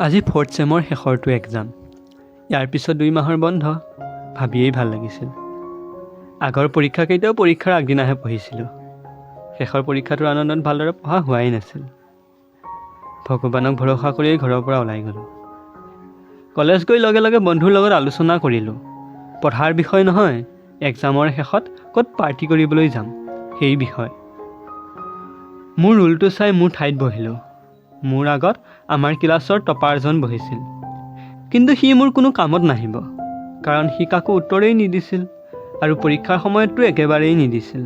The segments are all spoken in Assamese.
আজি 4th চেমৰ শেষৰটো এক্সাম। ইয়াৰ পিছত 2 মাহৰ বন্ধ। ভাবিয়েই ভাল লাগিছিল। আগৰ পৰীক্ষাকেইটাও পৰীক্ষাৰ আগদিনাহে পঢ়িছিলোঁ। শেষৰ পৰীক্ষাটোৰ আনন্দত ভালদৰে পঢ়া হোৱাই নাছিল। ভগৱানক ভৰসা কৰিয়েই ঘৰৰ পৰা ওলাই গ'লোঁ। কলেজ গৈ লগে লগে বন্ধুৰ লগত আলোচনা কৰিলোঁ। পঢ়াৰ বিষয় নহয়, এক্সামৰ শেষত ক'ত পাৰ্টি কৰিবলৈ যাম সেই বিষয়। মোৰ ৰোলটো চাই মোৰ ঠাইত বহিলোঁ। মোৰ আগত আমাৰ ক্লাছৰ টপাৰজন বহিছিল। কিন্তু সি মোৰ কোনো কামত নাহিব, কাৰণ সি কাকো উত্তৰেই নিদিছিল আৰু পৰীক্ষাৰ সময়ততো একেবাৰেই নিদিছিল।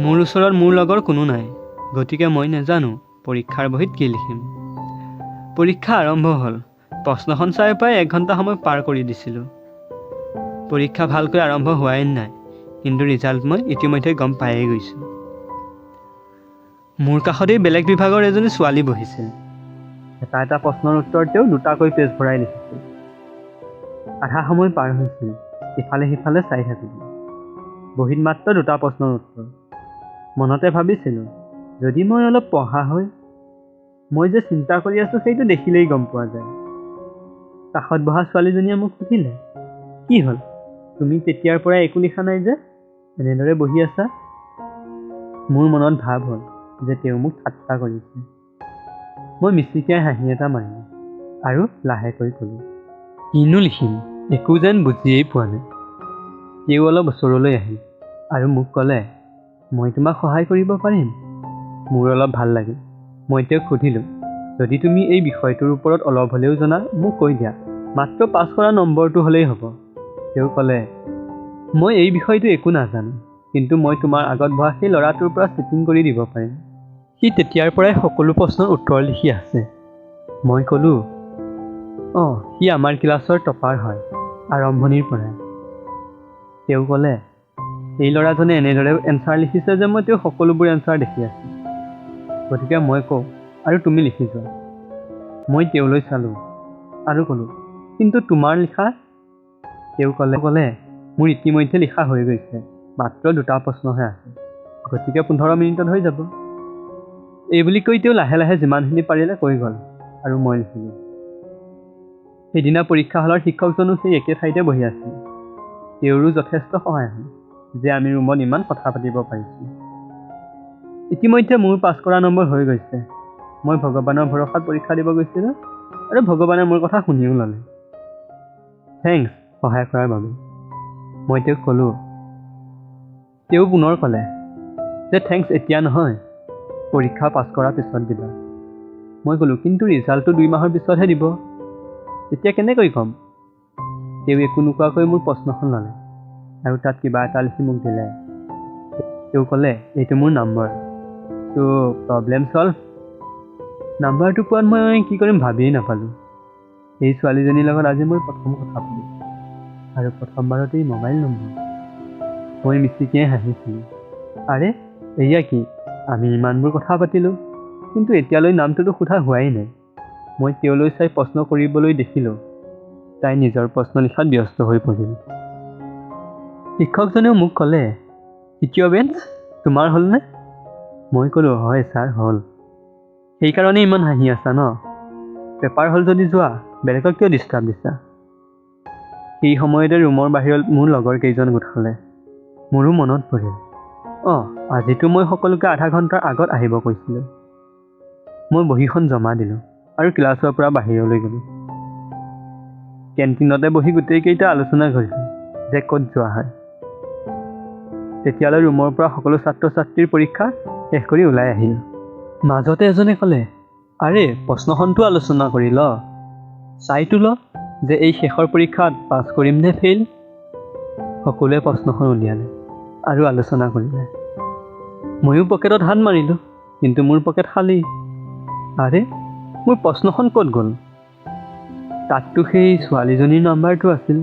মোৰ ওচৰত মোৰ লগৰ কোনো নাই, গতিকে মই নাজানো পৰীক্ষাৰ বহীত কি লিখিম। পৰীক্ষা আৰম্ভ হ'ল। প্ৰশ্নখন চাই প্ৰায় 1 ঘণ্টা সময় পাৰ কৰি দিছিলোঁ। পৰীক্ষা ভালকৈ আৰম্ভ হোৱাই নাই, কিন্তু ৰিজাল্ট মই ইতিমধ্যে গম পায়েই গৈছোঁ। মোৰ কাষতেই বেলেগ বিভাগৰ এজনী ছোৱালী বহিছিল। এটা প্ৰশ্নৰ উত্তৰ তেওঁ 2টাকৈ পেজ ভৰাই লিখিছিল। আধা সময় পাৰ হৈছিল, ইফালে সিফালে চাই থাকিলোঁ। বহীত মাত্ৰ 2টা প্ৰশ্নৰ উত্তৰ। মনতে ভাবিছিলোঁ, যদি মই অলপ পঢ়া হয়। মই যে চিন্তা কৰি আছোঁ সেইটো দেখিলেই গম পোৱা যায়। কাষত বহা ছোৱালীজনীয়ে মোক সুধিলে, কি হ'ল, তুমি তেতিয়াৰ পৰা একো লিখা নাই যে, এনেদৰে বহি আছা? মোৰ মনত ভাৱ হ'ল যে তেওঁ মোক ঠাট্টা কৰিছে। মই মিচিকিয়াই হাঁহি এটা মাৰিলোঁ আৰু লাহেকৈ ক'লোঁ, কিনো লিখিম, একো যেন বুজিয়েই পোৱা নাই। তেওঁ অলপ ওচৰলৈ আহিল আৰু মোক ক'লে, মই তোমাক সহায় কৰিব পাৰিম। মোৰ অলপ ভাল লাগিল। মই তেওঁক সুধিলোঁ, যদি তুমি এই বিষয়টোৰ ওপৰত অলপ হ'লেও জনা মোক কৈ দিয়া, মাত্ৰ পাছ কৰা নম্বৰটো হ'লেই হ'ব। তেওঁ ক'লে, মই এই বিষয়টো একো নাজানো, কিন্তু মই তোমাৰ আগত বহা সেই ল'ৰাটোৰ পৰা চিটিং কৰি দিব পাৰিম। সি তেতিয়াৰ পৰাই সকলো প্ৰশ্নৰ উত্তৰ লিখি আছে। মই ক'লোঁ, সি আমাৰ ক্লাছৰ টপাৰ হয়, আৰম্ভণিৰ পৰাই। তেওঁ ক'লে, এই ল'ৰাজনে এনেদৰে এনচাৰ লিখিছে যে মই তেওঁ সকলোবোৰ এনচাৰ দেখি আছোঁ। গতিকে মই কওঁ, আৰু তুমি লিখি যোৱা। মই তেওঁলৈ চালোঁ আৰু ক'লোঁ, কিন্তু তোমাৰ লিখা? তেওঁ ক'লে, মোৰ ইতিমধ্যে লিখা হৈ গৈছে, মাত্ৰ 2টা প্ৰশ্নহে আছে, গতিকে 15 মিনিটত হৈ যাব। এই বুলি কৈ তেওঁ লাহে লাহে যিমানখিনি পাৰিলে কৈ গ'ল আৰু মই লিখিলোঁ। সেইদিনা পৰীক্ষা হলৰ শিক্ষকজনো সেই একে ঠাইতে বহি আছিল। তেওঁৰো যথেষ্ট সহায় হ'ল যে আমি ৰুমত ইমান কথা পাতিব পাৰিছোঁ। ইতিমধ্যে মোৰ পাছ কৰা নম্বৰ হৈ গৈছে। মই ভগৱানৰ ভৰসাত পৰীক্ষা দিব গৈছিলোঁ আৰু ভগৱানে মোৰ কথা শুনিও ল'লে। থেংকছ সহায় কৰাৰ বাবে, মই তেওঁক ক'লোঁ। তেওঁ পুনৰ ক'লে যে থেংকছ এতিয়া নহয়, পৰীক্ষা পাছ কৰাৰ পিছত দিবা। মই ক'লোঁ, কিন্তু ৰিজাল্টটো 2 মাহৰ পিছতহে দিব, এতিয়া কেনেকৈ ক'ম? তেওঁ একো নোকোৱাকৈ মোৰ প্ৰশ্নখন ল'লে আৰু তাত কিবা এটা লিখি মোক দিলে। তেওঁ ক'লে, এইটো মোৰ নম্বৰ, ত' প্ৰব্লেম ছল্ভ। নাম্বাৰটো পোৱাত মই কি কৰিম ভাবিয়েই নাপালোঁ। এই ছোৱালীজনীৰ লগত আজি মই প্ৰথম কথা পাতিছোঁ আৰু প্ৰথমবাৰতেই মোবাইল নম্বৰ। মই মিচিকিয়াই হাঁহিছিলোঁ। আৰে এয়া কি, আমি ইমানবোৰ কথা পাতিলোঁ, কিন্তু এতিয়ালৈ নামটোতো সোধা হোৱাই নাই। মই তেওঁলৈ চাই প্ৰশ্ন কৰিবলৈ দেখিলোঁ তাই নিজৰ প্ৰশ্ন লিখাত ব্যস্ত হৈ পৰিল। শিক্ষকজনেও মোক ক'লে, তৃতীয় বেঞ্চ তোমাৰ হ'লনে? মই ক'লোঁ, হয় ছাৰ হ'ল। সেইকাৰণে ইমান হাঁহি আছা ন? পেপাৰ হ'ল যদি যোৱা, বেলেগক কিয় ডিষ্টাৰ্ব দিছা? সেই সময়তে ৰুমৰ বাহিৰত মোৰ লগৰ কেইজন গোট খালে। মোৰো মনত পৰিল, আজিতো মই সকলোকে আধা ঘণ্টাৰ আগত আহিব কৈছিলোঁ। মই বহীখন জমা দিলোঁ আৰু ক্লাছৰ পৰা বাহিৰলৈ গ'লোঁ। কেণ্টিনতে বহি গোটেইকেইটা আলোচনা কৰিলোঁ যে ক'ত যোৱা হয়। তেতিয়ালৈ ৰুমৰ পৰা সকলো ছাত্ৰ ছাত্ৰীৰ পৰীক্ষা শেষ কৰি ওলাই আহিল। মাজতে এজনে ক'লে, আৰে প্ৰশ্নখনটো আলোচনা কৰি ল, চাইতো ল যে এই শেষৰ পৰীক্ষাত পাছ কৰিম নে ফেইল। সকলোৱে প্ৰশ্নখন উলিয়ালে আৰু আলোচনা কৰিলে। ময়ো পকেটত হাত মাৰিলোঁ, কিন্তু মোৰ পকেট খালী। আৰে মোৰ প্ৰশ্নখন ক'ত গ'ল? তাততো সেই ছোৱালীজনীৰ নাম্বাৰটো আছিল।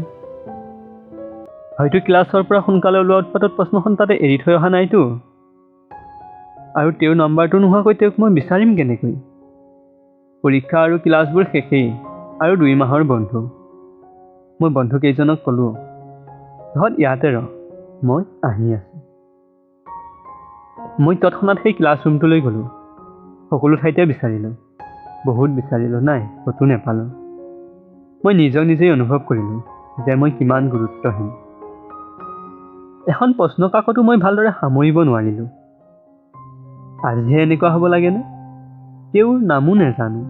হয়তো ক্লাছৰ পৰা সোনকালে ওলোৱা উৎপাতত প্ৰশ্নখন তাতে এৰি থৈ অহা নাইতো। আৰু তেওঁৰ নাম্বাৰটো নোহোৱাকৈ তেওঁক মই বিচাৰিম কেনেকৈ? পৰীক্ষা আৰু ক্লাছবোৰ শেষেই আৰু 2 মাহৰ বন্ধু। মই বন্ধুকেইজনক ক'লোঁ, তহঁত ইয়াতে ৰহ, মই আহি আছোঁ। মই তৎক্ষণাত সেই ক্লাছৰুমটোলৈ গ'লোঁ। সকলো ঠাইতে বিচাৰিলোঁ, বহুত বিচাৰিলোঁ নাই ক'তো নেপালোঁ। মই নিজক নিজেই অনুভৱ কৰিলোঁ যে মই কিমান গুৰুত্বহীন। এখন প্ৰশ্ন কাকতো মই ভালদৰে সামৰিব নোৱাৰিলোঁ। আজিহে এনেকুৱা হ'ব লাগেনে? তেওঁৰ নামো নেজানো,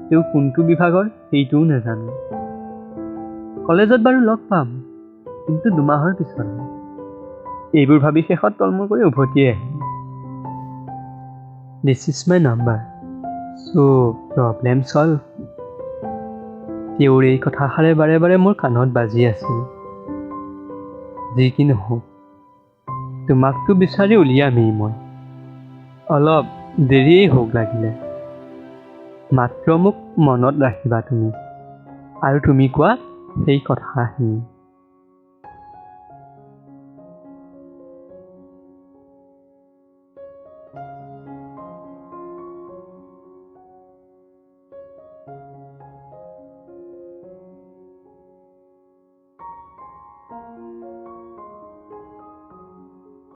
তেওঁ কোনটো বিভাগৰ সেইটোও নেজানো। কলেজত বাৰু লগ পাম, কিন্তু 2 মাহৰ পিছত। এইবোৰ ভাবি শেষত তলমূৰ কৰি উভতিয়ে আহিম। This is my number, so' problem solve. তেওঁৰ এই কথাষাৰে বাৰে বাৰে মোৰ কাণত বাজি আছিল। যি কি নহওক, তোমাকতো বিচাৰি উলিয়ামেই মই, অলপ দেৰিয়েই হওক লাগিলে। মাত্ৰ মোক মনত ৰাখিবা তুমি, আৰু তুমি কোৱা সেই কথাখিনি।